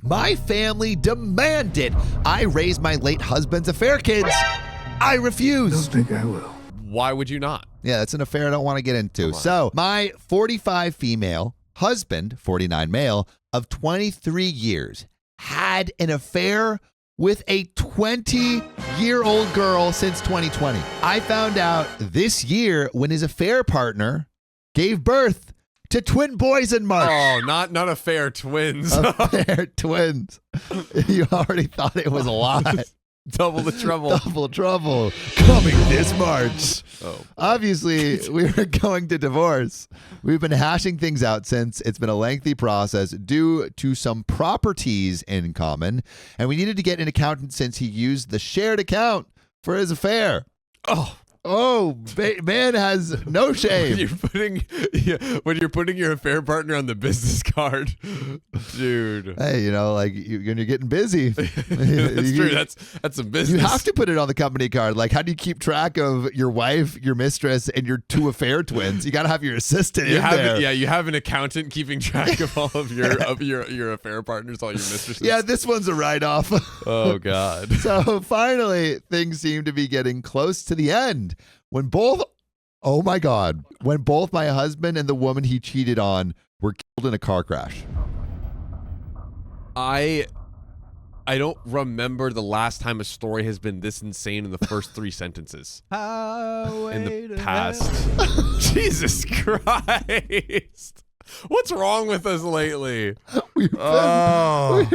My family demanded I raise my late husband's affair kids. I refuse. Don't think I will. Why would you not? Yeah, that's an affair I don't want to get into. So my 45 female husband, 49 male, of 23 years, had an affair with a 20-year-old girl since 2020. I found out this year when his affair partner gave birth to twin boys in March. Oh, not affair twins. Affair twins. You already thought it was a lot. Double the trouble. Double trouble coming this March. Oh. Obviously, we were going to divorce. We've been hashing things out since. It's been a lengthy process due to some properties in common, and we needed to get an accountant since he used the shared account for his affair. Man has no shame. When you're putting your affair partner on the business card, dude. Hey, when you're getting busy. That's true. That's some business. You have to put it on the company card. Like, how do you keep track of your wife, your mistress, and your two affair twins? You got to have your assistant in there. Yeah, you have an accountant keeping track of all of your affair partners, all your mistresses. Yeah, this one's a write-off. Oh, God. So finally, things seem to be getting close to the end. When both my husband and the woman he cheated on were killed in a car crash. I don't remember the last time a story has been this insane in the first 3 sentences. In the past. Jesus Christ. What's wrong with us lately? We've been on.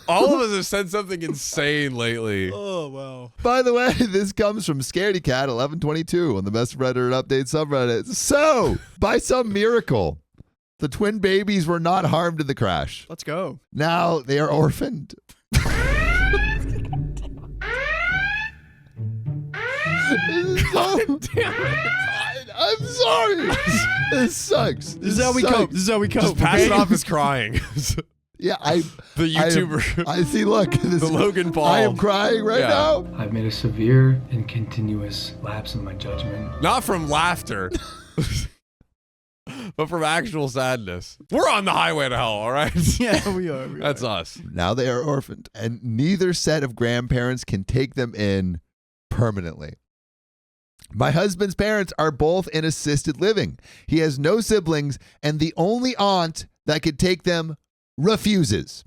All of us have said something insane lately. Oh, wow. By the way, this comes from ScaredyCat1122 on the Best Reddit Update subreddit. So, by some miracle, the twin babies were not harmed in the crash. Let's go. Now they are orphaned. God damn it. I'm sorry. This sucks. This is how we cope. This is how we cope. Just pass it off as crying. Yeah, The YouTuber. I see. Look, The Logan Paul. I am crying right now. I've made a severe and continuous lapse in my judgment. Not from laughter, but from actual sadness. We're on the highway to hell, all right? Yeah, we are. That's us. Now they are orphaned, and neither set of grandparents can take them in permanently. My husband's parents are both in assisted living. He has no siblings, and the only aunt that could take them refuses.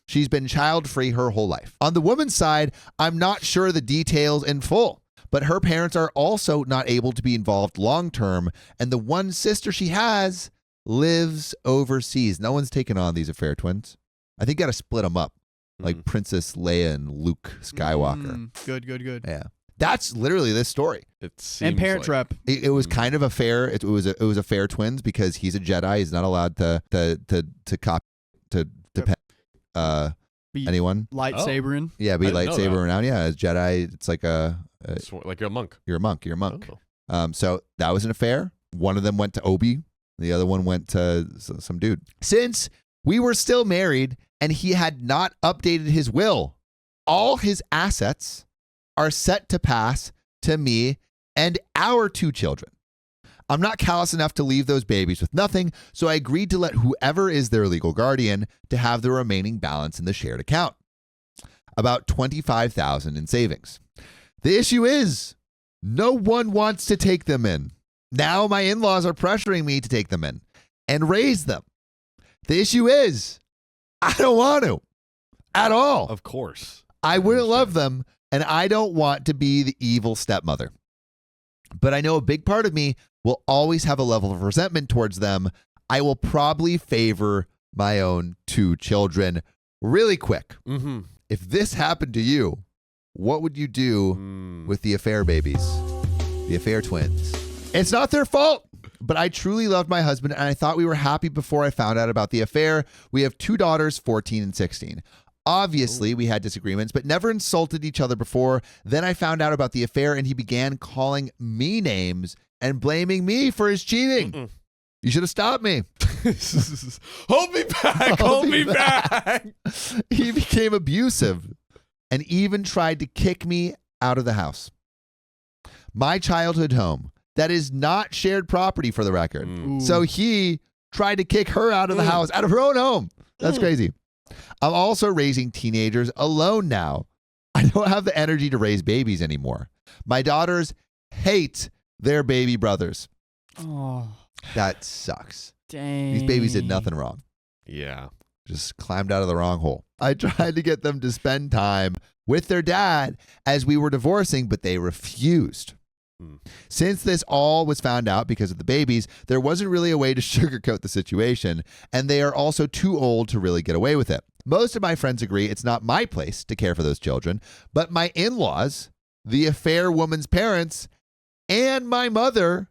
She's been child-free her whole life. On the woman's side, I'm not sure the details in full, but her parents are also not able to be involved long-term, and the one sister she has lives overseas. No one's taken on these affair twins. I think you got to split them up, like Princess Leia and Luke Skywalker. Good. Yeah. That's literally this story. It seems And Parent Trap. It was kind of a fair. It was a fair twins because he's a Jedi. He's not allowed to copy to depend anyone. Lightsabering. Yeah, be I didn't know lightsaber that. around. Yeah, as Jedi, it's like like a monk. you're a monk. You're a monk. Oh. So that was an affair. One of them went to Obi. The other one went to some dude. Since we were still married and he had not updated his will, all his assets are set to pass to me and our 2 children. I'm not callous enough to leave those babies with nothing, so I agreed to let whoever is their legal guardian to have the remaining balance in the shared account. About $25,000 in savings. The issue is, no one wants to take them in. Now my in-laws are pressuring me to take them in and raise them. The issue is, I don't want to at all. Of course. I wouldn't love them, and I don't want to be the evil stepmother. But I know a big part of me will always have a level of resentment towards them. I will probably favor my own 2 children. Really quick, if this happened to you, what would you do with the affair babies, the affair twins? It's not their fault, but I truly loved my husband, and I thought we were happy before I found out about the affair. We have 2 daughters, 14 and 16. Obviously, we had disagreements, but never insulted each other before. Then I found out about the affair, and he began calling me names and blaming me for his cheating. You should have stopped me. Hold me back. Hold me back. He became abusive and even tried to kick me out of the house. My childhood home, that is not shared property for the record. So he tried to kick her out of the house, out of her own home. That's crazy. I'm also raising teenagers alone now. I don't have the energy to raise babies anymore. My daughters hate their baby brothers. Oh, That sucks. dang. These babies did nothing wrong. Yeah. Just climbed out of the wrong hole. I tried to get them to spend time with their dad as we were divorcing, but they refused. Since this all was found out because of the babies, there wasn't really a way to sugarcoat the situation, and they are also too old to really get away with it. Most of my friends agree it's not my place to care for those children, but my in-laws, the affair woman's parents, and my mother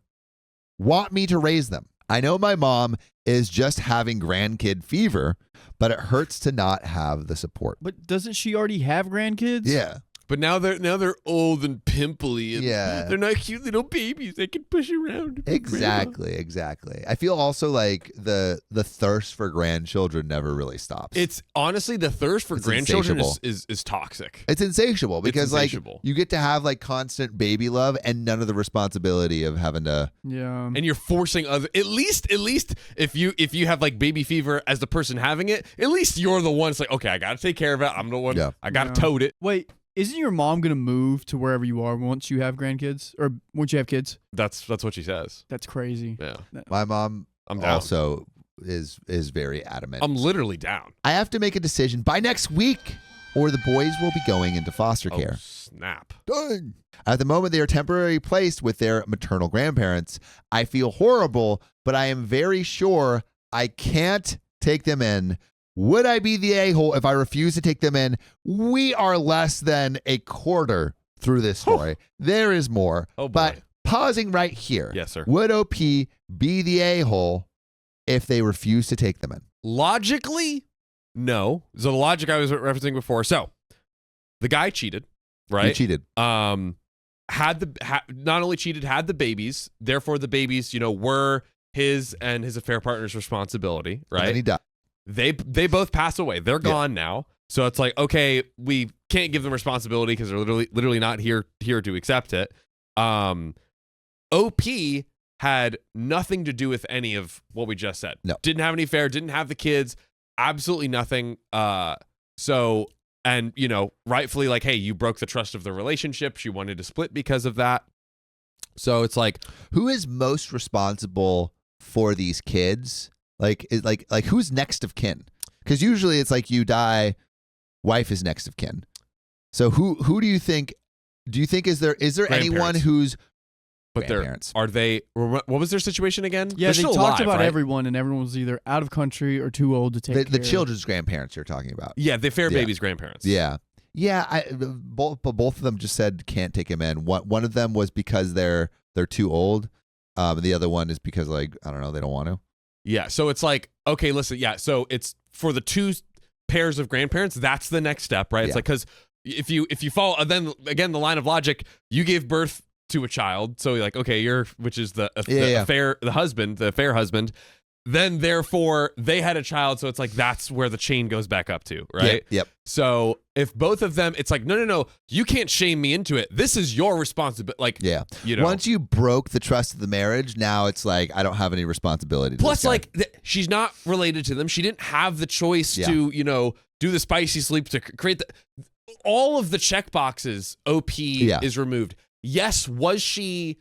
want me to raise them. I know my mom is just having grandkid fever, but it hurts to not have the support. But doesn't she already have grandkids? Yeah. But now they're old and pimply, and Yeah. they're not cute little babies they can push around. Exactly. I feel also like the thirst for grandchildren never really stops. It's honestly the thirst for It's grandchildren insatiable. is toxic. It's insatiable because insatiable. like you get to have like constant baby love and none of the responsibility of having to. Yeah. And you're forcing other at least if you have like baby fever as the person having it, at least you're the one that's like, okay, I gotta take care of it. I'm the one. Yeah. I gotta Yeah. tote it. Wait, isn't your mom going to move to wherever you are once you have grandkids? Or once you have kids? That's what she says. That's crazy. Yeah. My mom I'm down. also is very adamant. I'm literally down. I have to make a decision by next week, or the boys will be going into foster care. Oh, snap. Dang. At the moment, they are temporarily placed with their maternal grandparents. I feel horrible, but I am very sure I can't take them in. Would I be the a-hole if I refuse to take them in? We are less than a quarter through this story. There is more. Oh, boy. But pausing right here. Yes, sir. Would OP be the a-hole if they refuse to take them in? Logically, no. So the logic I was referencing before. So the guy cheated, right? He cheated. Not only cheated, had the babies. Therefore, the babies, were his and his affair partner's responsibility, And right? he died. They both pass away. They're gone now. So it's like, okay, we can't give them responsibility because they're literally not here to accept it. OP had nothing to do with any of what we just said. No. Didn't have any affair, didn't have the kids, absolutely nothing. So, and rightfully like, hey, you broke the trust of the relationship. She wanted to split because of that. So it's like, Who is most responsible for these kids? Like who's next of kin? Because usually it's like you die, wife is next of kin. So who do you think? Do you think is there anyone Grandparents. who's but grandparents? are they? What was their situation again? Yeah, They're they still talked alive, about right? everyone, and everyone was either out of country or too old to take The care. children's grandparents you're talking about? Yeah, the fair Yeah. baby's grandparents. Yeah. Both of them just said can't take him in. One of them was because they're too old. The other one is because like I don't know, they don't want to. Yeah, so it's like, okay, listen, yeah, so it's for the two pairs of grandparents, that's the next step, right? It's Yeah. like, because if you follow, then again, the line of logic, you gave birth to a child, so you're like, okay, which is the affair husband, then therefore they had a child, so it's like, that's where the chain goes back up to, right? Yep. So if both of them, it's like, no, you can't shame me into it. This is your responsibility. Like, Yeah. you know. Once you broke the trust of the marriage, now it's like I don't have any responsibility. To Plus, this guy. like, she's not related to them. She didn't have the choice to, do the spicy sleep to create all of the check boxes. OP is removed. Yes, was she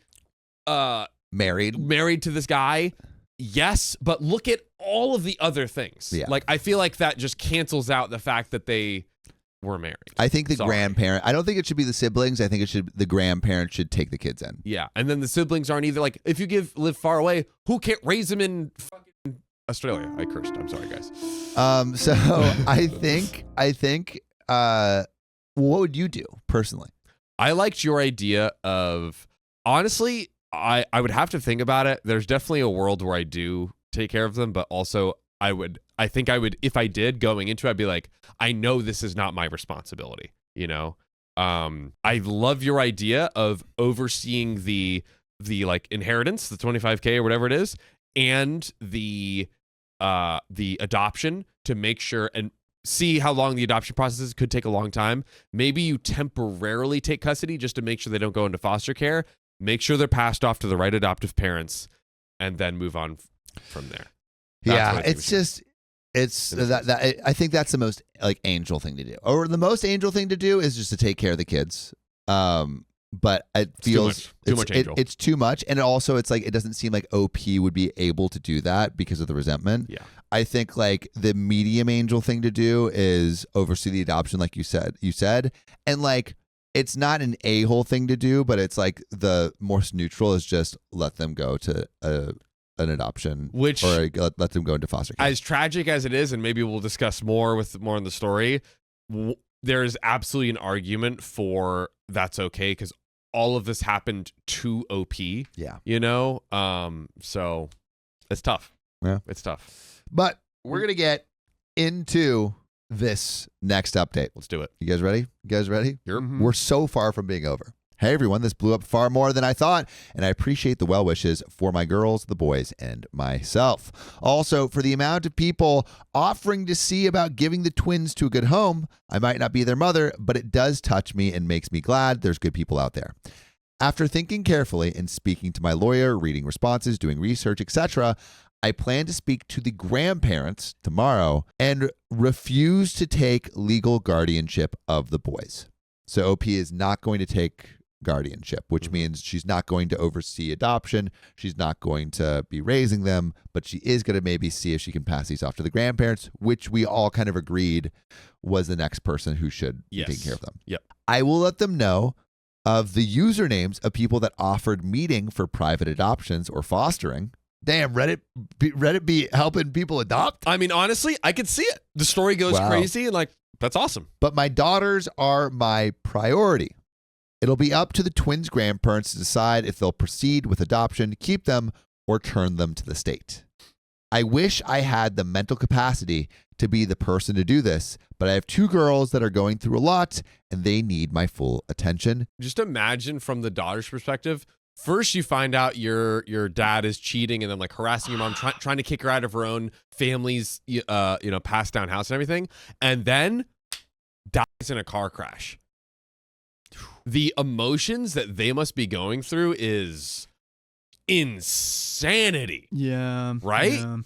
married to this guy? Yes, but look at all of the other things. Yeah. Like, I feel like that just cancels out the fact that they were married. I think the Sorry. grandparent. I don't think it should be the siblings. I think the grandparents should take the kids in. Yeah, and then the siblings aren't either. Like, if you live far away, who can't raise them in fucking Australia? I cursed. I'm sorry, guys. So I think. What would you do personally? I liked your idea of, honestly, I would have to think about it. There's definitely a world where I do take care of them, but also I think I would, if I did going into it, I'd be like, I know this is not my responsibility, I love your idea of overseeing the like inheritance, the 25K or whatever it is, and the adoption to make sure and see how long the adoption process is. Could take a long time. Maybe you temporarily take custody just to make sure they don't go into foster care. Make sure they're passed off to the right adoptive parents, and then move on from there. That's what I think we should. It's I think that's the most like angel thing to do, or the most angel thing to do is just to take care of the kids. But it feels too much angel. It's too much, and also it's like it doesn't seem like OP would be able to do that because of the resentment. Yeah, I think like the medium angel thing to do is oversee the adoption, like you said, and like it's not an a-hole thing to do, but it's like the most neutral is just let them go to an adoption, or let them go into foster care. As tragic as it is, and maybe we'll discuss more in the story. There is absolutely an argument for that's okay because all of this happened to OP. Yeah. So it's tough. Yeah. It's tough. But we're going to get into this next update. Let's do it. You guys ready? Sure. We're so far from being over. Hey, everyone, this blew up far more than I thought, and I appreciate the well wishes for my girls, the boys, and myself. Also, for the amount of people offering to see about giving the twins to a good home, I might not be their mother, but it does touch me and makes me glad there's good people out there. After thinking carefully and speaking to my lawyer, reading responses, doing research, etc., I plan to speak to the grandparents tomorrow and refuse to take legal guardianship of the boys. So OP is not going to take guardianship, which means she's not going to oversee adoption. She's not going to be raising them, but she is going to maybe see if she can pass these off to the grandparents, which we all kind of agreed was the next person who should be taking care of them. Yep. I will let them know of the usernames of people that offered meeting for private adoptions or fostering. Damn, Reddit be helping people adopt? I mean, honestly, I could see it. The story goes crazy, and like, that's awesome. But my daughters are my priority. It'll be up to the twins' grandparents to decide if they'll proceed with adoption, keep them, or turn them to the state. I wish I had the mental capacity to be the person to do this, but I have two girls that are going through a lot, and they need my full attention. Just imagine from the daughter's perspective. First, you find out your dad is cheating and then like harassing your mom, trying to kick her out of her own family's passed down house and everything, and then dies in a car crash. The emotions that they must be going through is insanity. Yeah. Right? Yeah.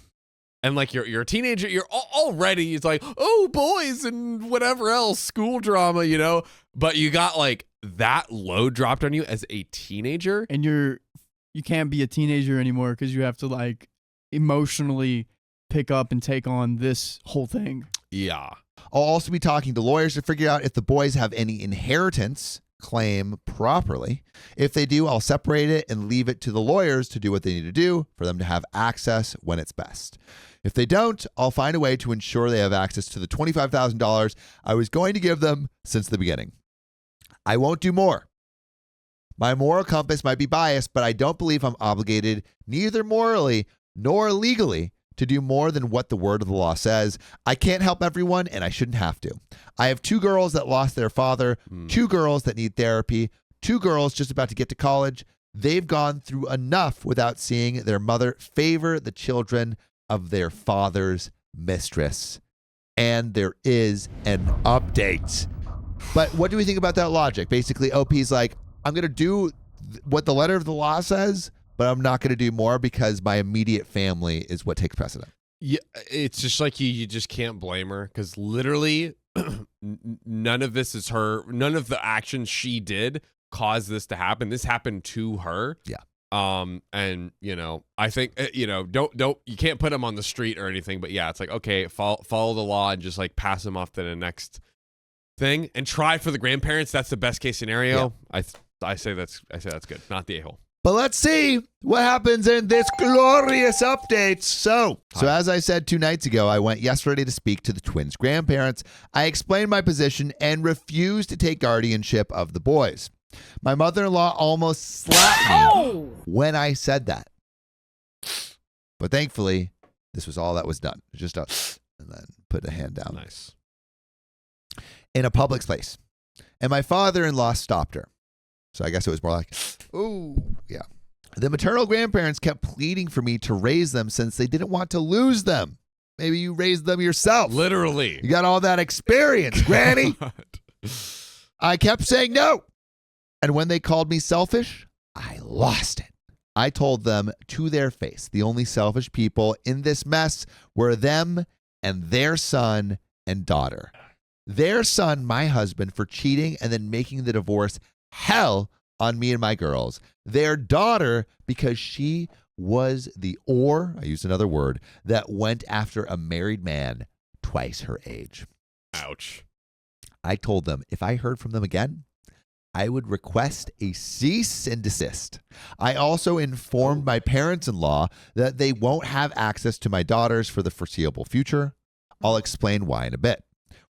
And like you're a teenager, you're already, it's like, oh, boys and whatever else, school drama, but you got like that load dropped on you as a teenager. And you can't be a teenager anymore because you have to like emotionally pick up and take on this whole thing. Yeah. I'll also be talking to lawyers to figure out if the boys have any inheritance claim properly. If they do, I'll separate it and leave it to the lawyers to do what they need to do for them to have access when it's best. If they don't, I'll find a way to ensure they have access to the $25,000 I was going to give them since the beginning. I won't do more. My moral compass might be biased, but I don't believe I'm obligated, neither morally nor legally, to do more than what the word of the law says. I can't help everyone, and I shouldn't have to. I have two girls that lost their father, two girls that need therapy, two girls just about to get to college. They've gone through enough without seeing their mother favor the children of their father's mistress. And there is an update. But what do we think about that logic? Basically, OP's like, I'm going to do what the letter of the law says, but I'm not going to do more because my immediate family is what takes precedent. Yeah, it's just like you just can't blame her because literally none of this is her. None of the actions she did caused this to happen. This happened to her. Yeah. And I think don't you can't put them on the street or anything, but yeah, it's like, okay, follow the law and just like pass them off to the next thing and try for the grandparents. That's the best case scenario. Yeah. I say that's good, not the a-hole. But let's see what happens in this glorious update. So as I said 2 nights ago, I went yesterday to speak to the twins' grandparents. I explained my position and refused to take guardianship of the boys. My mother-in-law almost slapped me when I said that. But thankfully, this was all that was done. Just and then put a hand down. Nice. In a public place. And my father-in-law stopped her. So I guess it was more like, ooh, yeah. The maternal grandparents kept pleading for me to raise them since they didn't want to lose them. Maybe you raised them yourself. Literally. You got all that experience, Granny. I kept saying no. And when they called me selfish, I lost it. I told them to their face, the only selfish people in this mess were them and their son and daughter. Their son, my husband, for cheating and then making the divorce hell on me and my girls. Their daughter, because she was I used another word, that went after a married man twice her age. Ouch. I told them if I heard from them again, I would request a cease and desist. I also informed my parents-in-law that they won't have access to my daughters for the foreseeable future. I'll explain why in a bit.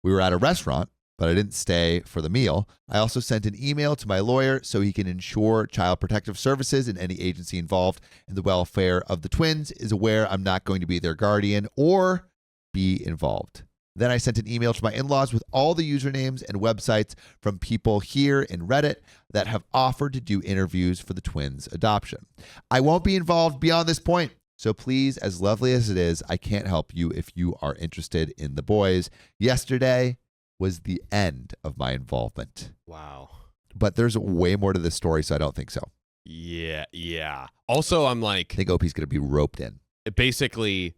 We were at a restaurant, but I didn't stay for the meal. I also sent an email to my lawyer so he can ensure Child Protective Services and any agency involved in the welfare of the twins is aware I'm not going to be their guardian or be involved. Then I sent an email to my in-laws with all the usernames and websites from people here in Reddit that have offered to do interviews for the twins' adoption. I won't be involved beyond this point. So please, as lovely as it is, I can't help you if you are interested in the boys. Yesterday was the end of my involvement. Wow. But there's way more to this story, so I don't think so. Yeah. Also, I'm like, I think OP's going to be roped in. Basically,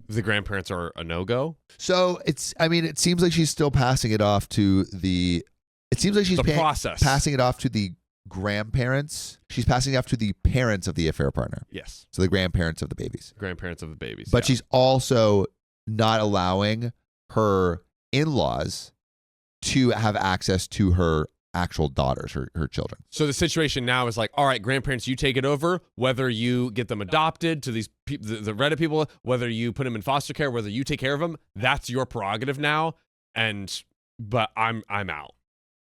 the grandparents are a no-go. So it seems like she's still passing it off to the, process. Passing it off to the grandparents. She's passing it off to the parents of the affair partner. Yes. So the grandparents of the babies. Grandparents of the babies. But she's also not allowing her in-laws to have access to her actual daughters, her children. So the situation now is like, all right, grandparents, you take it over, whether you get them adopted to these the Reddit people, whether you put them in foster care, whether you take care of them, that's your prerogative now. But I'm out,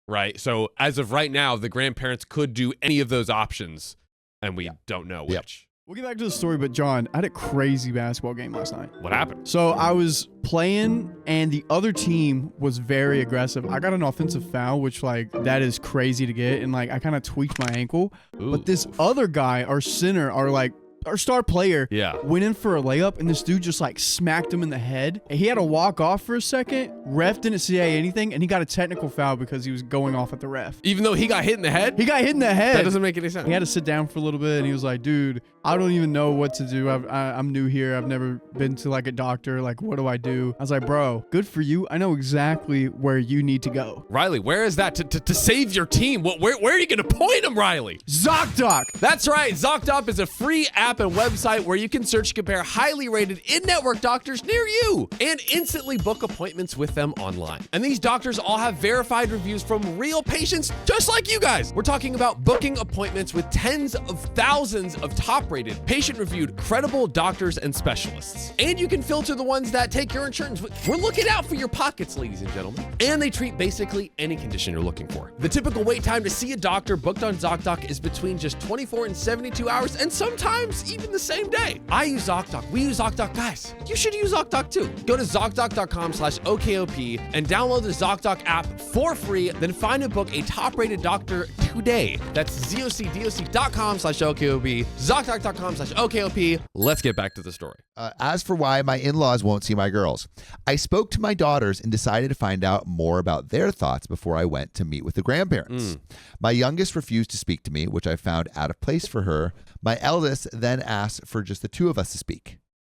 right? So as of right now, the grandparents could do any of those options, and we don't know which. Yep. We'll get back to the story, but John, I had a crazy basketball game last night. What happened? So I was playing, and the other team was very aggressive. I got an offensive foul, which, that is crazy to get, and, I kind of tweaked my ankle. Ooh. But this other guy, our center, our star player, went in for a layup, and this dude just, smacked him in the head. And he had to walk off for a second. Ref didn't say anything, and he got a technical foul because he was going off at the ref. Even though he got hit in the head? He got hit in the head. That doesn't make any sense. He had to sit down for a little bit, and he was like, dude, I don't even know what to do. I'm new here. I've never been to a doctor. What do I do? I was like, bro, good for you. I know exactly where you need to go. Riley, where is that to save your team? Where are you going to point them, Riley? ZocDoc. That's right. ZocDoc is a free app and website where you can search and compare highly rated in-network doctors near you and instantly book appointments with them online. And these doctors all have verified reviews from real patients just like you guys. We're talking about booking appointments with tens of thousands of top-rated, patient-reviewed, credible doctors and specialists. And you can filter the ones that take your insurance. We're looking out for your pockets, ladies and gentlemen. And they treat basically any condition you're looking for. The typical wait time to see a doctor booked on ZocDoc is between just 24 and 72 hours, and sometimes even the same day. I use ZocDoc. We use ZocDoc. Guys, you should use ZocDoc too. Go to ZocDoc.com/OKOP and download the ZocDoc app for free. Then find and book a top-rated doctor today. That's ZocDoc.com/OKOP. ZocDoc.com/OKOP. Let's get back to the story. As for why my in-laws won't see my girls, I spoke to my daughters and decided to find out more about their thoughts before I went to meet with the grandparents. My youngest refused to speak to me, which I found out of place for her. My eldest then asked for just the two of us to speak.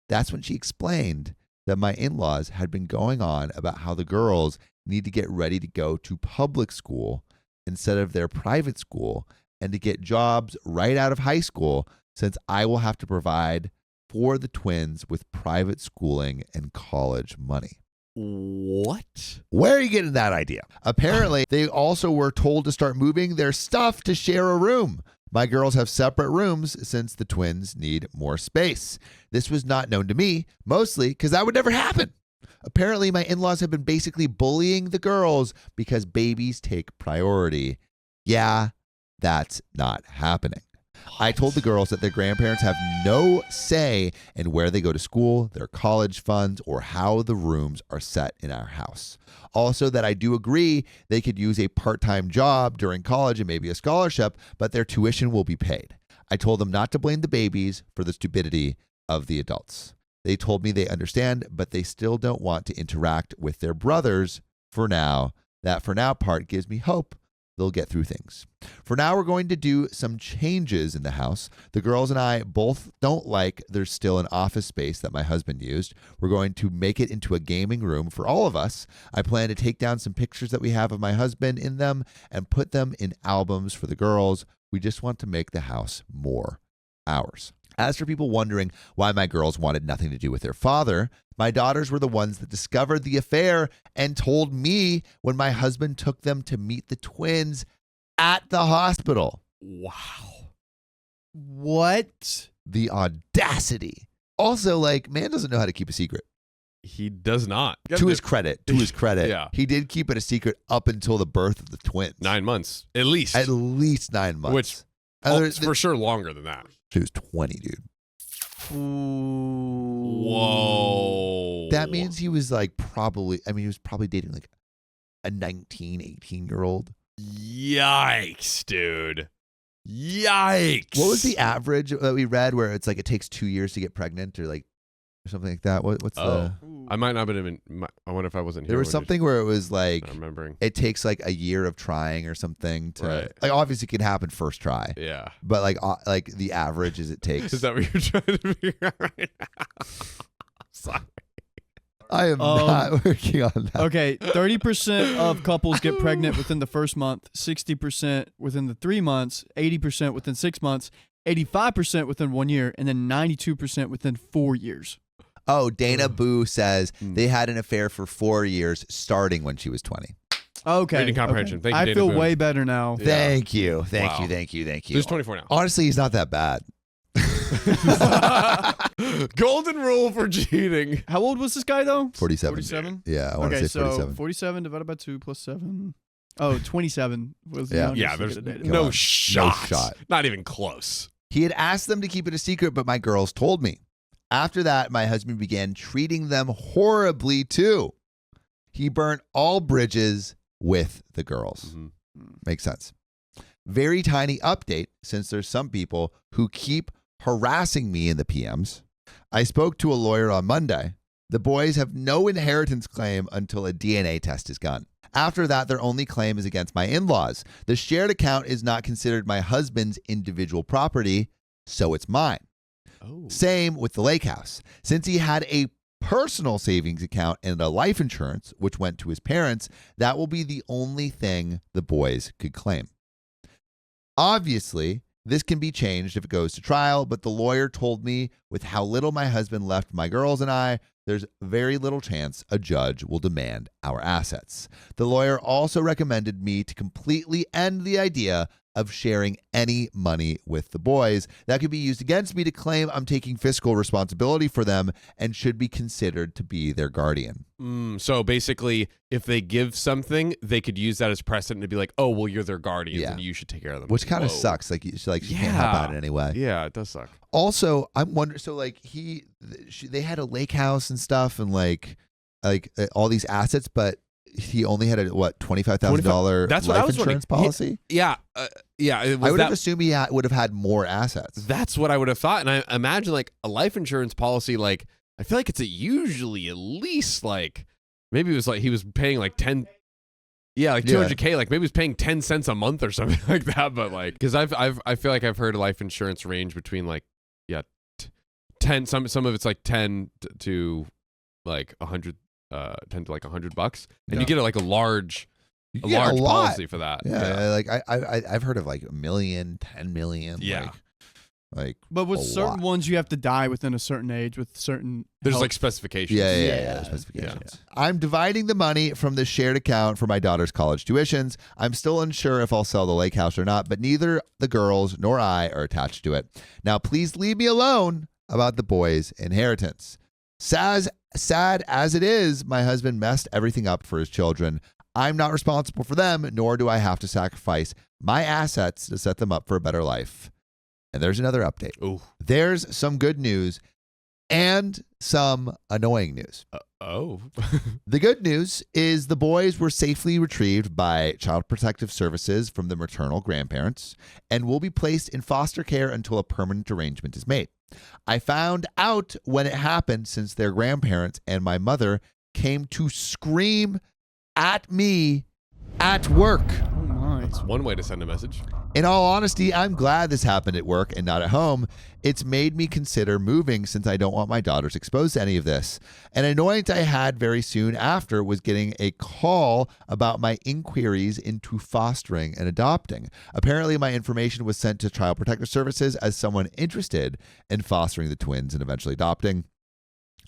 That's when she explained that my in-laws had been going on about how the girls need to get ready to go to public school instead of their private school and to get jobs right out of high school, since I will have to provide for the twins with private schooling and college money. What? Where are you getting that idea? Apparently, they also were told to start moving their stuff to share a room. My girls have separate rooms since the twins need more space. This was not known to me, mostly because that would never happen. Apparently, my in-laws have been basically bullying the girls because babies take priority. Yeah, that's not happening. I told the girls that their grandparents have no say in where they go to school, their college funds, or how the rooms are set in our house. Also, that I do agree they could use a part-time job during college and maybe a scholarship, but their tuition will be paid. I told them not to blame the babies for the stupidity of the adults. They told me they understand, but they still don't want to interact with their brothers for now. That for now part gives me hope they'll get through things. For now, we're going to do some changes in the house. The girls and I both don't like there's still an office space that my husband used. We're going to make it into a gaming room for all of us. I plan to take down some pictures that we have of my husband in them and put them in albums for the girls. We just want to make the house more ours. As for people wondering why my girls wanted nothing to do with their father, my daughters were the ones that discovered the affair and told me when my husband took them to meet the twins at the hospital. Wow. What? The audacity. Also, like, man doesn't know how to keep a secret. He does not. To his credit, Yeah. He did keep it a secret up until the birth of the twins. 9 months, at least. At least 9 months. Which, for sure, longer than that. She was 20, dude. Ooh. Whoa. That means he was like probably dating like a 19, 18-year-old. Yikes, dude. Yikes. What was the average that we read where it's like it takes 2 years to get pregnant or something like that? What's the... I might not have been. I wonder if I wasn't here. There was something where it was like I'm remembering. It takes like a year of trying or something to Right. like obviously it can happen first try. Yeah. But like the average is it takes. Is that what you're trying to figure out right now? Sorry. I am not working on that. Okay, 30% of couples get pregnant within the first month, 60% within the 3 months, 80% within 6 months, 85% within 1 year, and then 92% within 4 years. Oh, Dana Boo says they had an affair for 4 years, starting when she was 20. Okay. Reading comprehension. Okay. Thank you, I Dana feel Boone. way better now. Yeah. Thank you. Wow. Thank you. There's 24 now. Honestly, he's not that bad. Golden rule for cheating. How old was this guy, though? 47. 47? Yeah, I want to Okay, say so 47. 47 divided by 2 plus 7. Oh, 27 was the Yeah. youngest Yeah, he there's could have dated. Come no on. shot. No shot. Not even close. He had asked them to keep it a secret, but my girls told me. After that, my husband began treating them horribly too. He burnt all bridges with the girls. Mm-hmm. Makes sense. Very tiny update, since there's some people who keep harassing me in the PMs. I spoke to a lawyer on Monday. The boys have no inheritance claim until a DNA test is done. After that, their only claim is against my in-laws. The shared account is not considered my husband's individual property, so it's mine. Oh. Same with the lake house. Since he had a personal savings account and a life insurance, which went to his parents, that will be the only thing the boys could claim. Obviously, this can be changed if it goes to trial, but the lawyer told me with how little my husband left my girls and I, there's very little chance a judge will demand our assets. The lawyer also recommended me to completely end the idea of sharing any money with the boys. That could be used against me to claim I'm taking fiscal responsibility for them and should be considered to be their guardian. So basically, if they give something, they could use that as precedent to be like, oh, well, you're their guardian, and you should take care of them. Which kind of Whoa. sucks. Like she can't help out in any way. Yeah, it does suck. Also, I'm wondering, so like they had a lake house and stuff and like all these assets, but he only had a $25,000 That's what I life was insurance wondering. policy? Yeah. I would have assumed he would have had more assets. That's what I would have thought. And I imagine like a life insurance policy, like I feel like it's usually at least like maybe it was like he was paying like 10. Yeah, like 200K, like maybe he was paying 10 cents a month or something like that. But like, because I feel like I've heard life insurance range between like 10. Some of it's like 10 to like 100. 10 to like $100, and you get like a large policy for that. Yeah, like I've heard of like $1 million, 10 million. Yeah, like but with certain ones, you have to die within a certain age with certain. There's health. like specifications. Yeah, specifications. I'm dividing the money from the shared account for my daughter's college tuitions. I'm still unsure if I'll sell the lake house or not, but neither the girls nor I are attached to it. Now, please leave me alone about the boys' inheritance. Sad as it is, my husband messed everything up for his children. I'm not responsible for them, nor do I have to sacrifice my assets to set them up for a better life. And there's another update. Ooh. There's some good news and some annoying news. The good news is the boys were safely retrieved by Child Protective Services from the maternal grandparents and will be placed in foster care until a permanent arrangement is made. I found out when it happened since their grandparents and my mother came to scream at me at work. Oh my. That's one way to send a message. In all honesty, I'm glad this happened at work and not at home. It's made me consider moving since I don't want my daughters exposed to any of this. An annoyance I had very soon after was getting a call about my inquiries into fostering and adopting. Apparently, my information was sent to Child Protective Services as someone interested in fostering the twins and eventually adopting.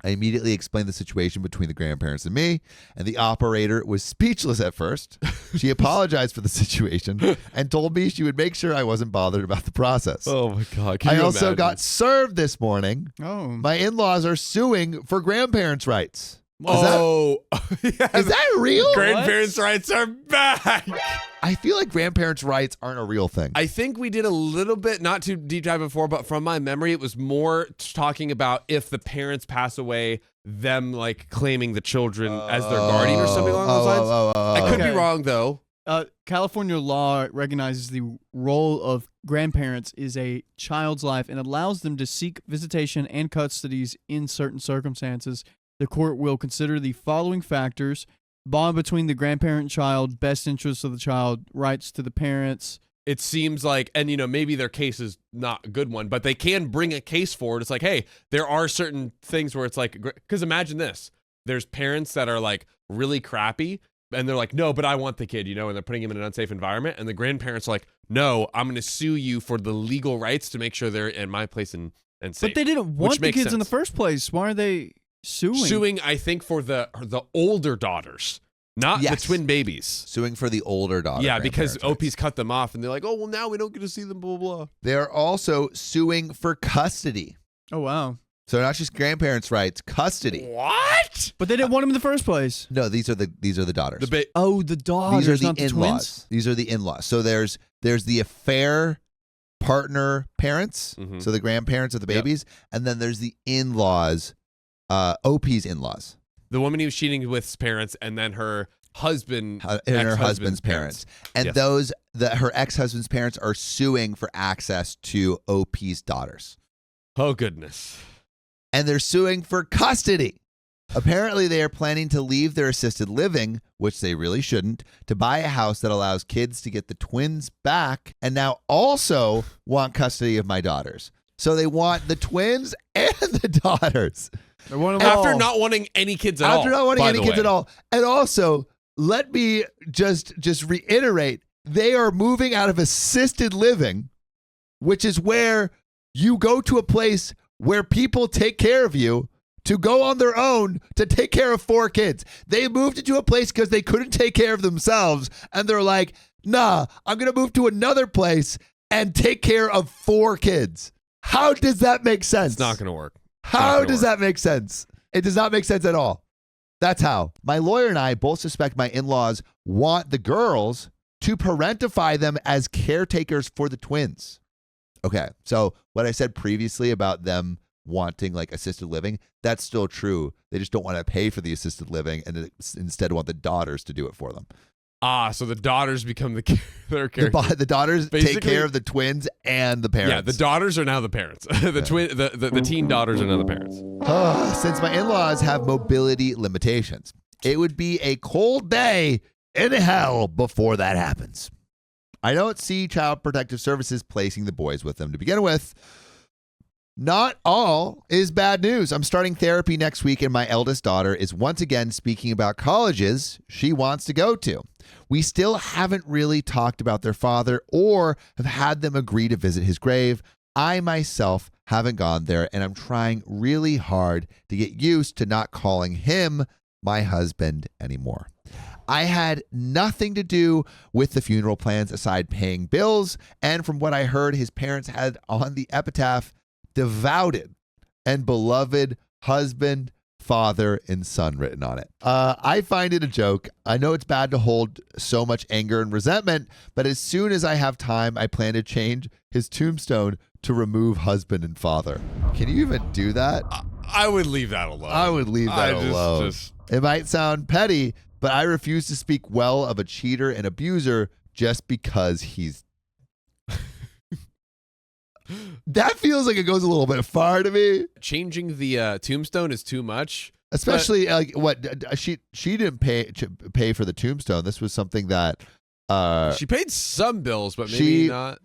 I immediately explained the situation between the grandparents and me, and the operator was speechless at first. She apologized for the situation and told me she would make sure I wasn't bothered about the process. Oh my God. I also got served this morning. Oh. My in-laws are suing for grandparents' rights. Is that real? Grandparents' rights are back. I feel like grandparents' rights aren't a real thing. I think we did a little bit, not too deep dive before, but from my memory, it was more talking about if the parents pass away, them like claiming the children as their guardian or something along those lines. I could be wrong though. California law recognizes the role of grandparents is a child's life and allows them to seek visitation and custodies in certain circumstances. The court will consider the following factors: bond between the grandparent and child, best interests of the child, rights to the parents. It seems like, and maybe their case is not a good one, but they can bring a case forward. It's like, hey, there are certain things where it's like, because imagine this. There's parents that are like really crappy and they're like, no, but I want the kid, and they're putting him in an unsafe environment. And the grandparents are like, no, I'm going to sue you for the legal rights to make sure they're in my place and safe. But they didn't want the kids in the first place. Why are they suing? I think, for the older daughters, not the twin babies. Suing for the older daughter. Yeah, because OP's cut them off, and they're like, oh, well, now we don't get to see them, blah, blah, blah. They're also suing for custody. Oh, wow. So not just grandparents' rights, custody. What? But they didn't want them in the first place. No, these are the daughters. The daughters. These are not the in-laws. twins? These are the in-laws. So there's the affair partner parents, so the grandparents of the babies, and then there's the in-laws. OP's in-laws. The woman he was cheating with's parents, and then her husband and her husband's parents. And her ex-husband's parents are suing for access to OP's daughters. Oh, goodness. And they're suing for custody. Apparently, they are planning to leave their assisted living, which they really shouldn't, to buy a house that allows kids to get the twins back, and now also want custody of my daughters. So they want the twins and the daughters. After not wanting any kids at all. After not wanting any kids at all. And also, let me just reiterate, they are moving out of assisted living, which is where you go to a place where people take care of you, to go on their own to take care of 4 kids. They moved into a place because they couldn't take care of themselves. And they're like, nah, I'm going to move to another place and take care of 4 kids. How does that make sense? It's not going to work. How does that make sense? It does not make sense at all. That's how. My lawyer and I both suspect my in-laws want the girls to parentify them as caretakers for the twins. Okay, so what I said previously about them wanting like assisted living, that's still true. They just don't want to pay for the assisted living and instead want the daughters to do it for them. So the daughters become their caregivers. The daughters take care of the twins and the parents. Yeah, the daughters are now the parents. The teen daughters are now the parents. Since my in-laws have mobility limitations, it would be a cold day in hell before that happens. I don't see Child Protective Services placing the boys with them to begin with. Not all is bad news. I'm starting therapy next week, and my eldest daughter is once again speaking about colleges she wants to go to. We still haven't really talked about their father or have had them agree to visit his grave. I myself haven't gone there, and I'm trying really hard to get used to not calling him my husband anymore. I had nothing to do with the funeral plans aside paying bills, and from what I heard, his parents had on the epitaph, devoted and beloved husband, father, and son written on it. I find it a joke. I know it's bad to hold so much anger and resentment, but as soon as I have time, I plan to change his tombstone to remove husband and father. Can you even do that? I would leave that alone. I would leave that alone. It might sound petty, but I refuse to speak well of a cheater and abuser just because he's... That feels like it goes a little bit far to me. Changing the tombstone is too much. Especially like what she didn't pay for the tombstone. This was something that She paid some bills, but maybe not.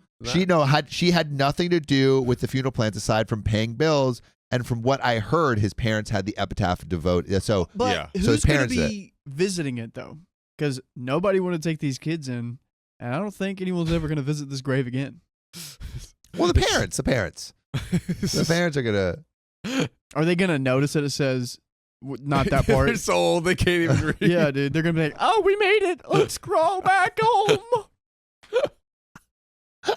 She had nothing to do with the funeral plans aside from paying bills. And from what I heard, his parents had the epitaph devoted. So, but his who's going to parents be visiting it though? Because nobody want to take these kids in, and I don't think anyone's ever going to visit this grave again. Well, the parents. The parents are gonna. Are they gonna notice that it says not that part? They're so old they can't even read. Yeah, dude. They're gonna be like, "Oh, we made it. Let's scroll back home."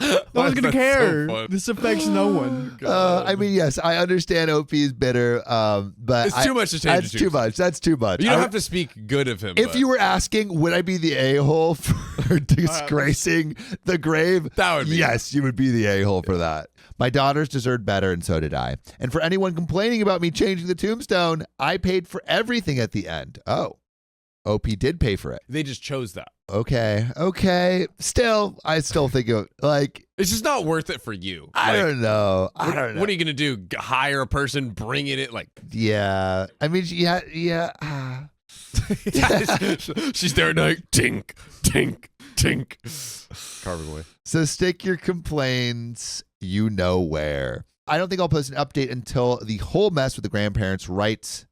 No one's gonna care. So this affects no one. I mean, yes, I understand OP is bitter, but it's too much to change. That's too much. That's too much. You don't have to speak good of him. If you were asking, would I be the a-hole for disgracing the grave? That would be. Yes, you would be the a-hole for that. My daughters deserved better, and so did I. And for anyone complaining about me changing the tombstone, I paid for everything at the end. Oh, OP did pay for it. They just chose that. Okay. I still think of it's just not worth it for you. I don't know. What are you gonna do? Hire a person, bring it in? Yeah. I mean, yeah. She's there at night. Tink, tink, tink. Carving away. So stick your complaints, you know where. I don't think I'll post an update until the whole mess with the grandparents' rights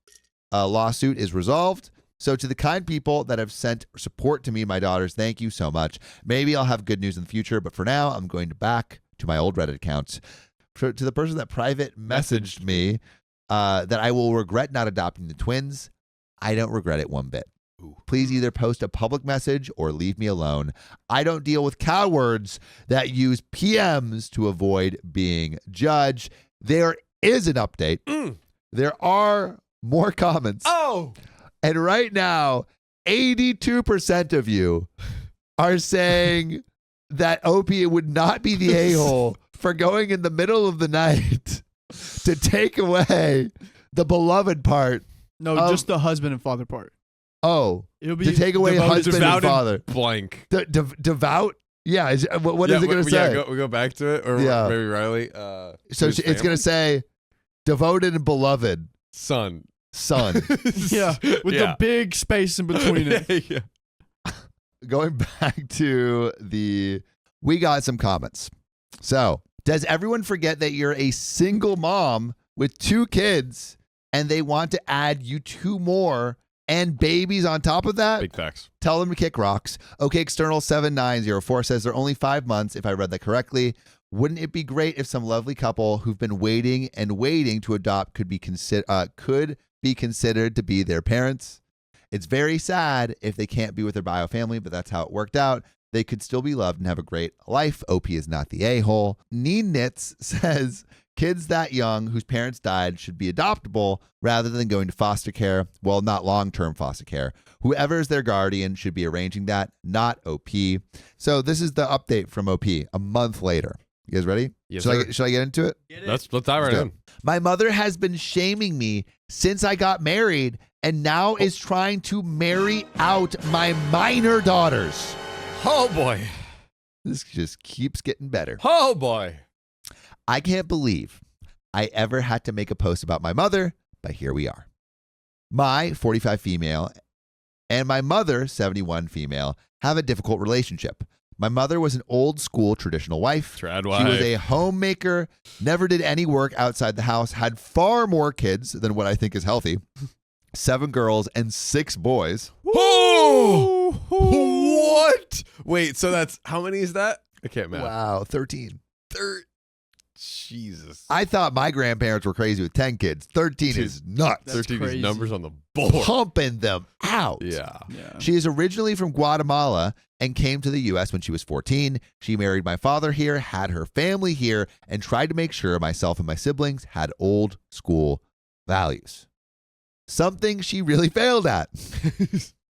lawsuit is resolved. So to the kind people that have sent support to me and my daughters, thank you so much. Maybe I'll have good news in the future, but for now, I'm going back to my old Reddit accounts. To the person that private messaged me that I will regret not adopting the twins, I don't regret it one bit. Please either post a public message or leave me alone. I don't deal with cowards that use PMs to avoid being judged. There is an update. There are more comments. Oh! And right now, 82% of you are saying that Opie would not be the a-hole for going in the middle of the night to take away the beloved part. No, just the husband and father part. Oh, it'll be to take away husband and father. Blank. Devout? Yeah. What is it going to say? We go back to it? Or maybe Riley? So it's going to say devoted and beloved. Son. Yeah, with the big space in between it. Yeah. Going back to we got some comments. So, does everyone forget that you're a single mom with 2 kids and they want to add you 2 more and babies on top of that? Big facts. Tell them to kick rocks. Okay, External 7904 says they're only 5 months, if I read that correctly. Wouldn't it be great if some lovely couple who've been waiting to adopt could be considered to be their parents? It's very sad if they can't be with their bio family, but that's how it worked out. They could still be loved and have a great life. OP is not the a-hole. Neen Knits says kids that young whose parents died should be adoptable rather than going to foster care. Well, not long-term foster care. Whoever is their guardian should be arranging that, not OP. So this is the update from OP a month later. You guys ready? Yes, should I get into it? Let's dive right in. My mother has been shaming me since I got married and now is trying to marry out my minor daughters. Oh, boy. This just keeps getting better. Oh, boy. I can't believe I ever had to make a post about my mother, but here we are. My 45 female and my mother, 71 female, have a difficult relationship. My mother was an old school traditional wife. Trad wife. She was a homemaker, never did any work outside the house, had far more kids than what I think is healthy. 7 girls and 6 boys. Oh! What? Wait, so that's, how many is that? I can't math. Wow, 13. Jesus. I thought my grandparents were crazy with 10 kids. 13 is nuts. 13 crazy. is numbers on the board. Pumping them out. Yeah. She is originally from Guatemala and came to the U.S. when she was 14. She married my father here, had her family here, and tried to make sure myself and my siblings had old school values. Something she really failed at.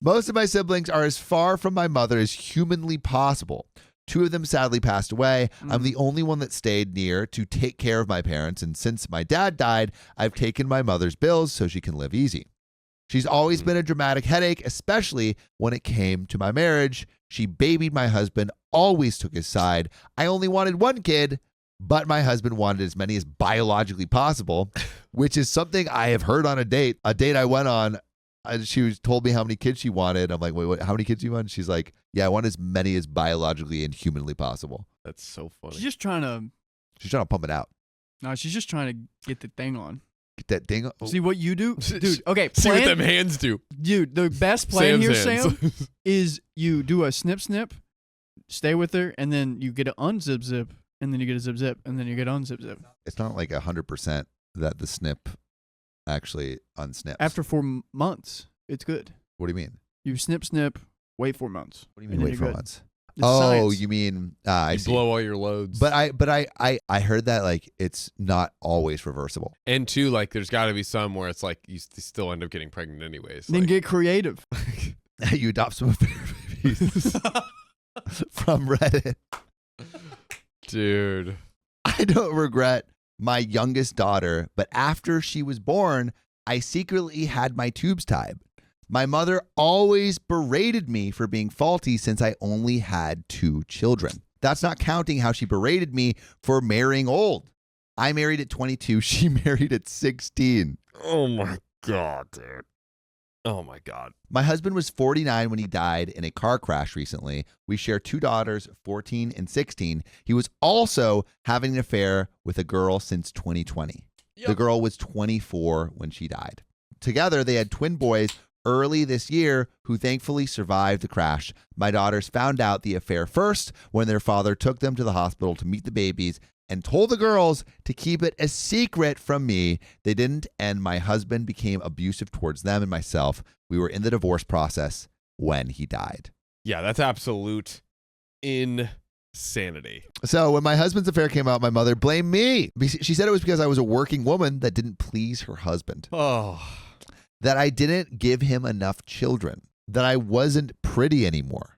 Most of my siblings are as far from my mother as humanly possible. 2 of them sadly passed away. I'm the only one that stayed near to take care of my parents, and since my dad died, I've taken my mother's bills so she can live easy. She's always been a dramatic headache, especially when it came to my marriage. She babied my husband, always took his side. I only wanted 1 kid, but my husband wanted as many as biologically possible, which is something I have heard on a date I went on She told me how many kids she wanted. I'm like, wait, what, how many kids do you want? She's like, yeah, I want as many as biologically and humanly possible. That's so funny. She's just trying to pump it out. No, she's just trying to get the thing on. Get that ding on. Oh. See what you do? Dude, okay. See what them hands do. Dude, the best plan Sam's here, hands. Sam, is you do a snip, stay with her, and then you get an unzip zip, and then you get a zip zip, and then you get unzip zip. It's not like 100% that the snip actually unsnips. After 4 months, it's good. What do you mean? You snip, wait 4 months. What do you mean wait 4 months? It's oh, science. you mean I You see. blow all your loads. But I heard that like it's not always reversible. And two, like there's got to be some where it's like you still end up getting pregnant anyways. Then Like, get creative. You adopt some affair babies from Reddit. dude. I don't regret my youngest daughter, but after she was born, I secretly had my tubes tied. My mother always berated me for being faulty since I only had 2 children. That's not counting how she berated me for marrying old. I married at 22. She married at 16. Oh my God, dude. Oh my God. My husband was 49 when he died in a car crash recently. We share 2 daughters, 14 and 16. He was also having an affair with a girl since 2020. Yep. The girl was 24 when she died. Together, they had twin boys early this year who thankfully survived the crash. My daughters found out the affair first when their father took them to the hospital to meet the babies and told the girls to keep it a secret from me. They didn't, and my husband became abusive towards them and myself. We were in the divorce process when he died. Yeah, that's absolute insanity. So when my husband's affair came out, my mother blamed me. She said it was because I was a working woman that didn't please her husband. Oh. That I didn't give him enough children, that I wasn't pretty anymore.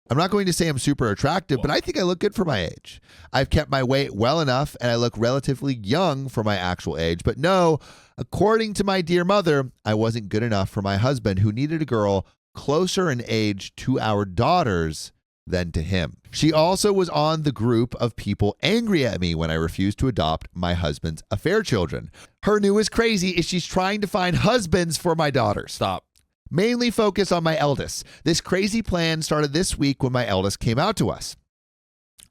I'm not going to say I'm super attractive, but I think I look good for my age. I've kept my weight well enough, and I look relatively young for my actual age. But no, according to my dear mother, I wasn't good enough for my husband, who needed a girl closer in age to our daughters than to him. She also was on the group of people angry at me when I refused to adopt my husband's affair children. Her newest crazy is she's trying to find husbands for my daughters. Stop. Mainly focus on my eldest. This crazy plan started this week when my eldest came out to us.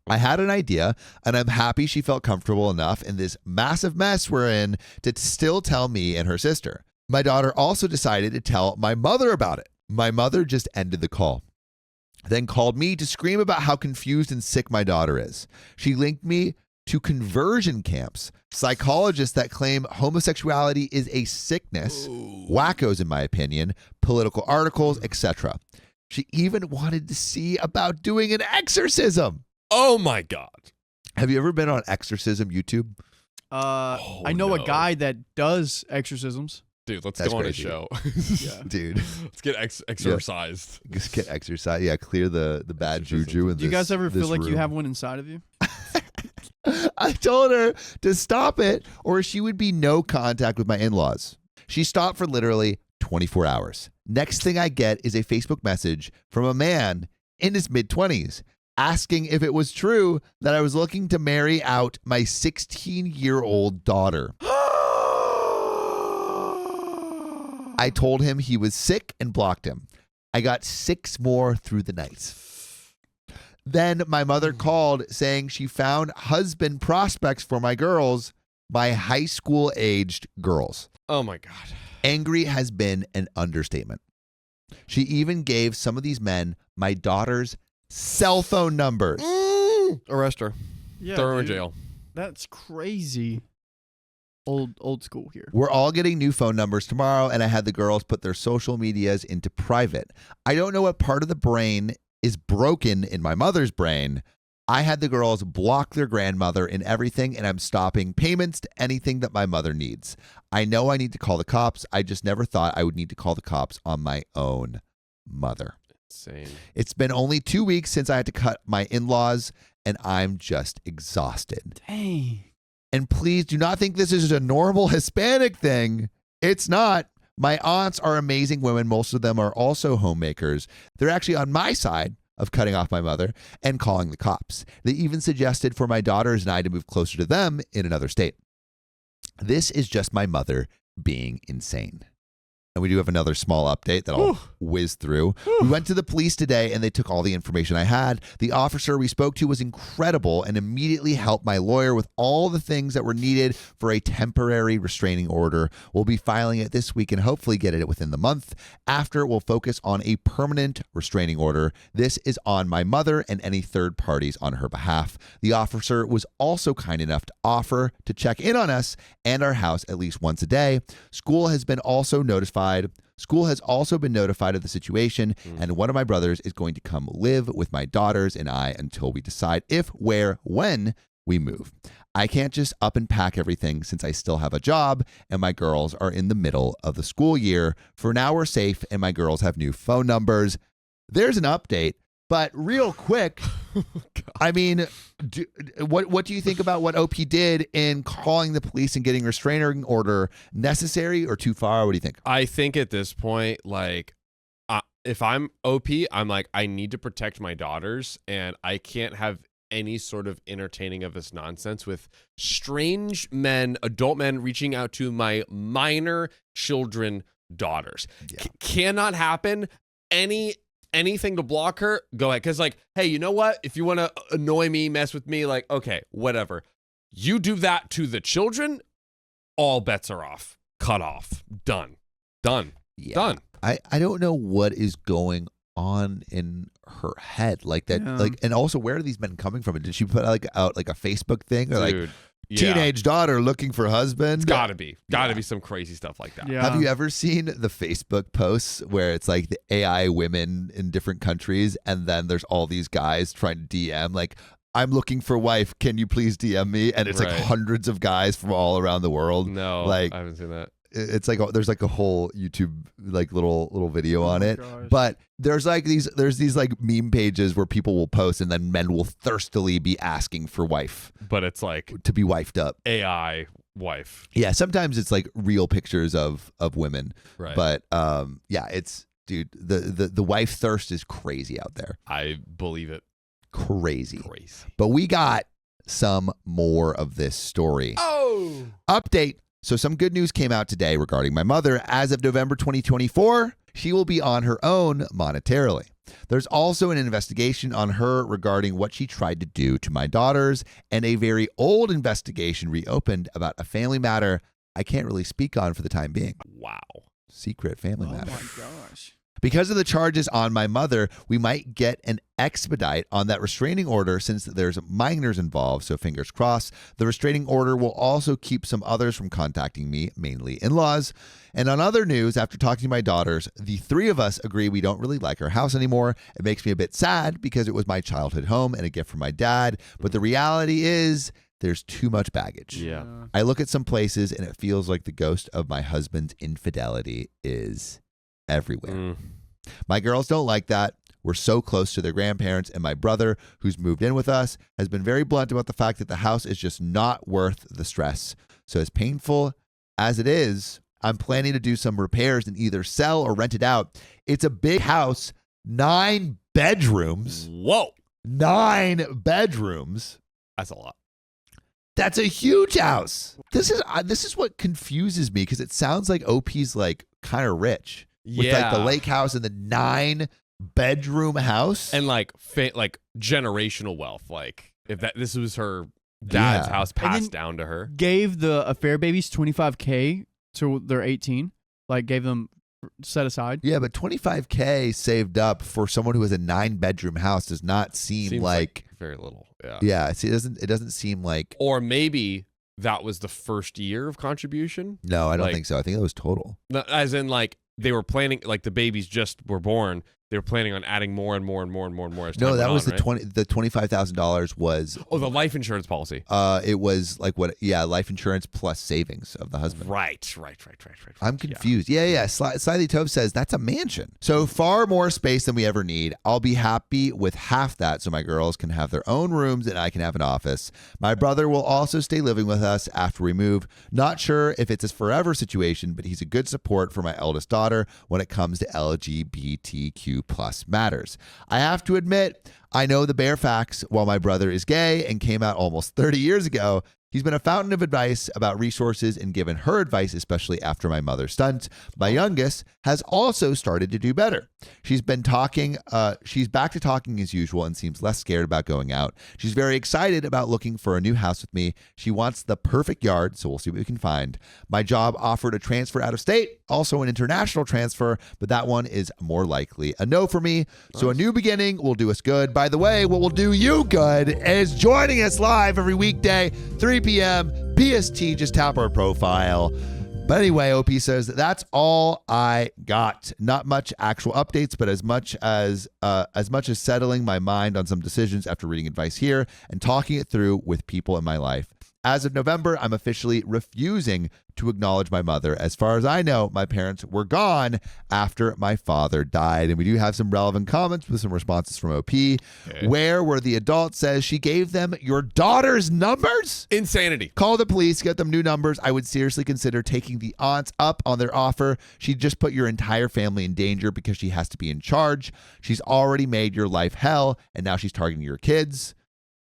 I had an idea, and I'm happy she felt comfortable enough in this massive mess we're in to still tell me and her sister. My daughter also decided to tell my mother about it. My mother just ended the call, then called me to scream about how confused and sick my daughter is. She linked me to conversion camps, psychologists that claim homosexuality is a sickness, wackos in my opinion, political articles, etc. She even wanted to see about doing an exorcism. Oh my God. Have you ever been on exorcism YouTube? I know a guy that does exorcisms. Dude, let's That's go on a crazy. show. Yeah. Dude. Let's get exorcised. Just get exercise. Yeah, clear the bad Exorcism. juju. In Do you guys ever feel like you room. have one inside of you? I told her to stop it or she would be no contact with my in-laws. She stopped for literally 24 hours. Next thing I get is a Facebook message from a man in his mid-20s asking if it was true that I was looking to marry out my 16-year-old daughter. I told him he was sick and blocked him. I got 6 more through the night. Then my mother called saying she found husband prospects for my girls, my high school aged girls. Oh my God. Angry has been an understatement. She even gave some of these men my daughter's cell phone numbers. Arrest her. Yeah, Throw her in dude. jail. That's crazy. Old school here. We're all getting new phone numbers tomorrow, and I had the girls put their social medias into private. I don't know what part of the brain is broken in my mother's brain. I had the girls block their grandmother and everything, and I'm stopping payments to anything that my mother needs. I know I need to call the cops. I just never thought I would need to call the cops on my own mother. Insane. It's been only 2 weeks since I had to cut my in-laws, and I'm just exhausted. Dang. And please do not think this is a normal Hispanic thing. It's not. My aunts are amazing women. Most of them are also homemakers. They're actually on my side of cutting off my mother and calling the cops. They even suggested for my daughters and I to move closer to them in another state. This is just my mother being insane. And we do have another small update that I'll whiz through. We went to the police today and they took all the information I had. The officer we spoke to was incredible and immediately helped my lawyer with all the things that were needed for a temporary restraining order. We'll be filing it this week and hopefully get it within the month. After, we'll focus on a permanent restraining order. This is on my mother and any third parties on her behalf. The officer was also kind enough to offer to check in on us and our house at least once a day. School has also been notified of the situation, and one of my brothers is going to come live with my daughters and I until we decide if, where, when we move. I can't just up and pack everything since I still have a job and my girls are in the middle of the school year. For now, we're safe and my girls have new phone numbers. There's an update. But real quick, I mean, what do you think about what OP did in calling the police and getting a restraining order? Necessary or too far? What do you think? I think at this point, like, if I'm OP, I'm like, I need to protect my daughters, and I can't have any sort of entertaining of this nonsense with strange men, adult men reaching out to my minor children daughters. Yeah. Cannot happen. Anything to block her, go ahead. Because, like, hey, you know what? If you want to annoy me, mess with me, like, okay, whatever. You do that to the children, all bets are off. Cut off. Done. Yeah. Done. I don't know what is going on in her head like that. Like, and also, where are these men coming from? Did she put out like a Facebook thing or Dude, like teenage daughter looking for husband? It's gotta be some crazy stuff like that. Yeah. Have you ever seen the Facebook posts where it's like the AI women in different countries, and then there's all these guys trying to DM like, I'm looking for wife, can you please DM me? And it's like hundreds of guys from all around the world. No, like, I haven't seen that. It's like there's like a whole YouTube like little video on it. Gosh. But there's these like meme pages where people will post and then men will thirstily be asking for wife. But it's like to be wifed up. AI wife. Yeah, sometimes it's like real pictures of women. Right. But yeah, it's dude, the wife thirst is crazy out there. I believe it. Crazy. But we got some more of this story. Oh. Update. So some good news came out today regarding my mother. As of November 2024, she will be on her own monetarily. There's also an investigation on her regarding what she tried to do to my daughters, and a very old investigation reopened about a family matter I can't really speak on for the time being. Wow. Secret family matter. Oh my gosh. Because of the charges on my mother, we might get an expedite on that restraining order since there's minors involved, so fingers crossed. The restraining order will also keep some others from contacting me, mainly in-laws. And on other news, after talking to my daughters, the three of us agree we don't really like our house anymore. It makes me a bit sad because it was my childhood home and a gift from my dad, but the reality is there's too much baggage. Yeah. I look at some places and it feels like the ghost of my husband's infidelity is everywhere. My girls don't like that. We're so close to their grandparents, and my brother, who's moved in with us, has been very blunt about the fact that the house is just not worth the stress. So as painful as it is, I'm planning to do some repairs and either sell or rent it out. It's a big house, 9 bedrooms. Whoa. 9 bedrooms. That's a lot. That's a huge house. This is what confuses me because it sounds like OP's like kind of rich. With like the lake house and the 9-bedroom house. And like generational wealth. Like if this was her dad's house passed down to her. Gave the affair babies $25K till they're 18. Like gave them set aside. Yeah, but $25K saved up for someone who has a 9-bedroom house does not seems like very little. Yeah. Yeah. See, it doesn't seem like. Or maybe that was the first year of contribution. No, I don't think so. I think it was total. As in like they were planning, like the babies just were born. They were planning on adding more and more and more and more and more. As no, time that went was on, the $25,000 was. Oh, the life insurance policy. It was like what? Yeah, life insurance plus savings of the husband. Right. I'm confused. Yeah. Slightly Tove says that's a mansion. So far more space than we ever need. I'll be happy with half that so my girls can have their own rooms and I can have an office. My brother will also stay living with us after we move. Not sure if it's a forever situation, but he's a good support for my eldest daughter when it comes to LGBTQ plus matters. I have to admit, I know the bare facts. While my brother is gay and came out almost 30 years ago, He's been a fountain of advice about resources and given her advice, especially after my mother's stunt. My youngest has also started to do better. She's back to talking as usual and seems less scared about going out. She's very excited about looking for a new house with me. She wants the perfect yard, so we'll see what we can find. My job offered a transfer out of state, also an international transfer, but that one is more likely a no for me. So a new beginning will do us good. By the way, what will do you good is joining us live every weekday, 3 p.m. PST. Just tap our profile. But anyway, OP says that's all I got. Not much actual updates, but as much as settling my mind on some decisions after reading advice here and talking it through with people in my life. As of November, I'm officially refusing to acknowledge my mother. As far as I know, my parents were gone after my father died. And we do have some relevant comments with some responses from OP, where the adult says she gave them your daughter's numbers? Insanity. Call the police, get them new numbers. I would seriously consider taking the aunts up on their offer. She just put your entire family in danger because she has to be in charge. She's already made your life hell, and now she's targeting your kids.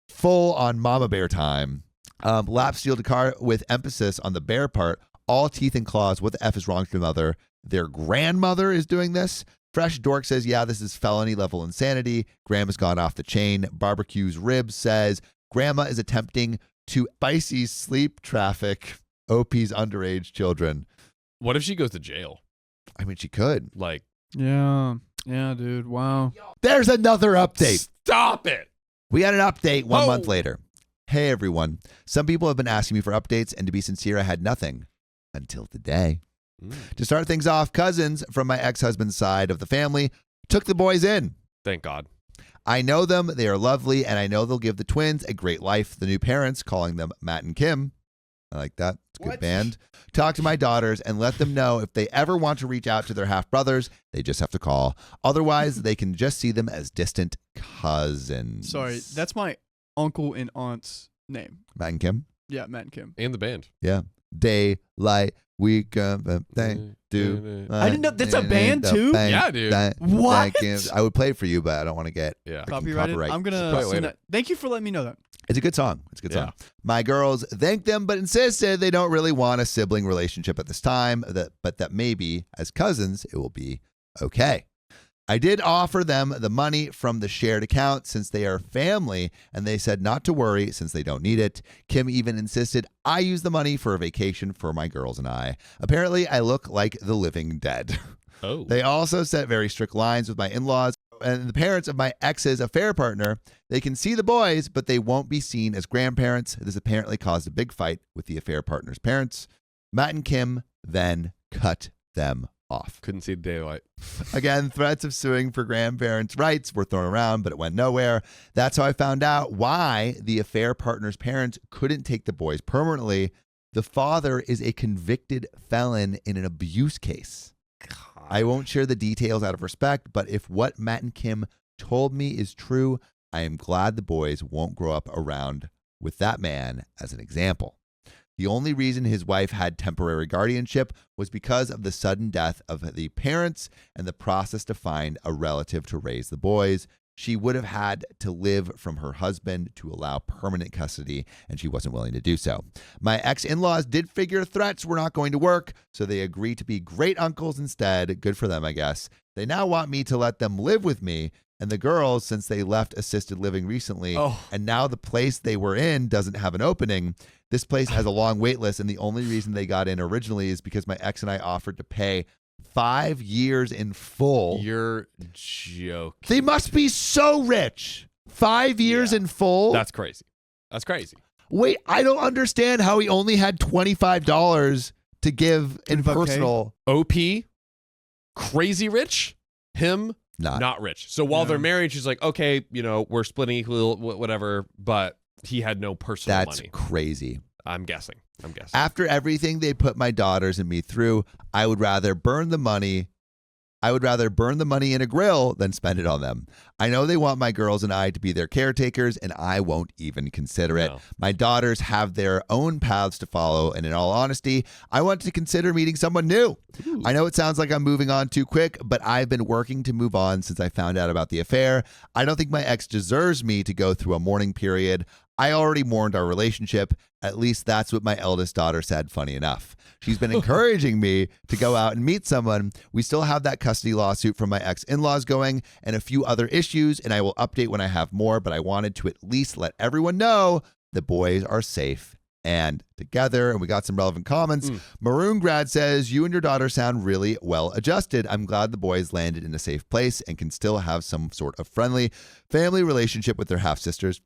Full on mama bear time. Lap steel to car with emphasis on the bear part. All teeth and claws. What the F is wrong with your mother? Their grandmother is doing this. Fresh Dork says, yeah, this is felony level insanity. Grandma's gone off the chain. Barbecue's Ribs says, Grandma is attempting to spicy sleep traffic OP's underage children. What if she goes to jail? I mean, she could. Like, yeah, dude. Wow. There's another update. Stop it. We got an update 1 month later. Hey, everyone. Some people have been asking me for updates, and to be sincere, I had nothing until today. To start things off, cousins from my ex-husband's side of the family took the boys in. Thank God. I know them. They are lovely, and I know they'll give the twins a great life. The new parents, calling them Matt and Kim. I like that. It's a good band. Talk to my daughters and let them know if they ever want to reach out to their half-brothers, they just have to call. Otherwise, they can just see them as distant cousins. Sorry, that's my uncle and aunt's name. Matt and Kim? Yeah, Matt and Kim. And the band. Yeah. Daylight, we come, they do. I didn't know that's a band too. Yeah, dude. What? I would play it for you, but I don't want to get Copyrighted. I'm gonna send that. Thank you for letting me know that. It's a good song. Song. My girls thanked them, but insisted they don't really want a sibling relationship at this time. But that maybe as cousins it will be okay. I did offer them the money from the shared account since they are family, and they said not to worry since they don't need it. Kim even insisted I use the money for a vacation for my girls and I. Apparently, I look like the living dead. Oh. They also set very strict lines with my in-laws and the parents of my ex's affair partner. They can see the boys, but they won't be seen as grandparents. This apparently caused a big fight with the affair partner's parents. Matt and Kim then cut them off. Couldn't see the daylight. Again, threats of suing for grandparents' rights were thrown around, but it went nowhere. That's how I found out why the affair partner's parents couldn't take the boys permanently. The father is a convicted felon in an abuse case. God. I won't share the details out of respect, but if what Matt and Kim told me is true, I am glad the boys won't grow up around with that man as an example. The only reason his wife had temporary guardianship was because of the sudden death of the parents and the process to find a relative to raise the boys. She would have had to live from her husband to allow permanent custody, and she wasn't willing to do so. My ex-in-laws did figure threats were not going to work, so they agreed to be great uncles instead. Good for them, I guess. They now want me to let them live with me, and the girls, since they left assisted living recently, and now the place they were in doesn't have an opening. This place has a long wait list, and the only reason they got in originally is because my ex and I offered to pay 5 years in full. You're joking. They must be so rich. 5 years in full? That's crazy. That's crazy. Wait, I don't understand how he only had $25 to give in personal. OP, crazy rich. Him, not rich. So while they're married, she's like, okay, we're splitting equal, whatever, but he had no personal money. That's crazy. I'm guessing. After everything they put my daughters and me through, I would rather burn the money in a grill than spend it on them. I know they want my girls and I to be their caretakers, and I won't even consider it. My daughters have their own paths to follow, and in all honesty, I want to consider meeting someone new. Ooh. I know it sounds like I'm moving on too quick, but I've been working to move on since I found out about the affair. I don't think my ex deserves me to go through a mourning period. I already mourned our relationship. At least that's what my eldest daughter said, funny enough. She's been encouraging me to go out and meet someone. We still have that custody lawsuit from my ex-in-laws going and a few other issues, and I will update when I have more, but I wanted to at least let everyone know the boys are safe and together. And we got some relevant comments. Maroon Grad says, you and your daughter sound really well adjusted. I'm glad the boys landed in a safe place and can still have some sort of friendly family relationship with their half-sisters.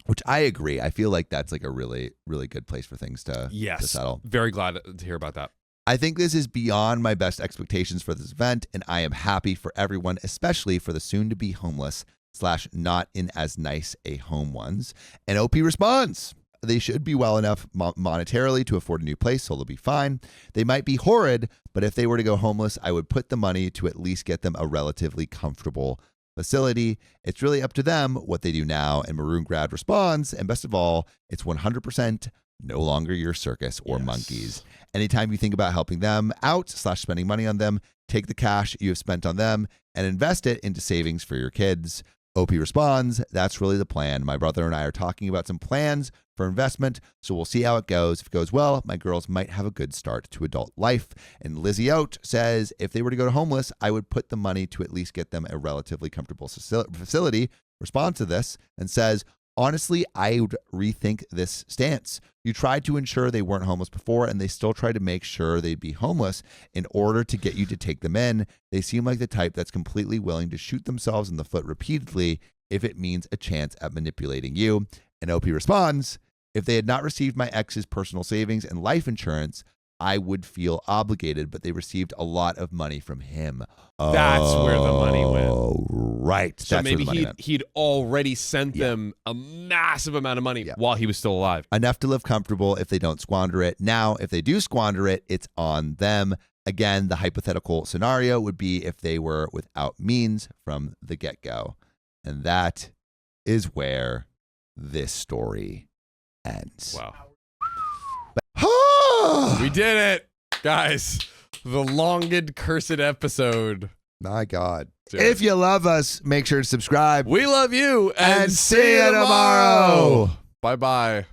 Which I agree. I feel like that's like a really, really good place for things to settle. Very glad to hear about that. I think this is beyond my best expectations for this event, and I am happy for everyone, especially for the soon-to-be homeless / not in as nice a home ones. And OP responds, they should be well enough monetarily to afford a new place, so they'll be fine. They might be horrid, but if they were to go homeless, I would put the money to at least get them a relatively comfortable facility. It's really up to them what they do now. And Maroon Grad responds, and best of all, it's 100% no longer your circus or monkeys. Anytime you think about helping them out / spending money on them, take the cash you have spent on them and invest it into savings for your kids. OP responds, that's really the plan. My brother and I are talking about some plans for investment, so we'll see how it goes. If it goes well, my girls might have a good start to adult life. And Lizzie Oat says, if they were to go to homeless, I would put the money to at least get them a relatively comfortable facility. Responds to this and says, honestly, I would rethink this stance. You tried to ensure they weren't homeless before, and they still tried to make sure they'd be homeless in order to get you to take them in. They seem like the type that's completely willing to shoot themselves in the foot repeatedly if it means a chance at manipulating you. And OP responds, if they had not received my ex's personal savings and life insurance, I would feel obligated, but they received a lot of money from him. That's where the money went. Oh, right. So that's maybe he'd already sent them a massive amount of money while he was still alive. Enough to live comfortable if they don't squander it. Now, if they do squander it, it's on them. Again, the hypothetical scenario would be if they were without means from the get-go. And that is where this story ends. Wow. We did it, guys. The longed cursed episode. My God. Dude. If you love us, make sure to subscribe. We love you. And see you tomorrow. Bye-bye.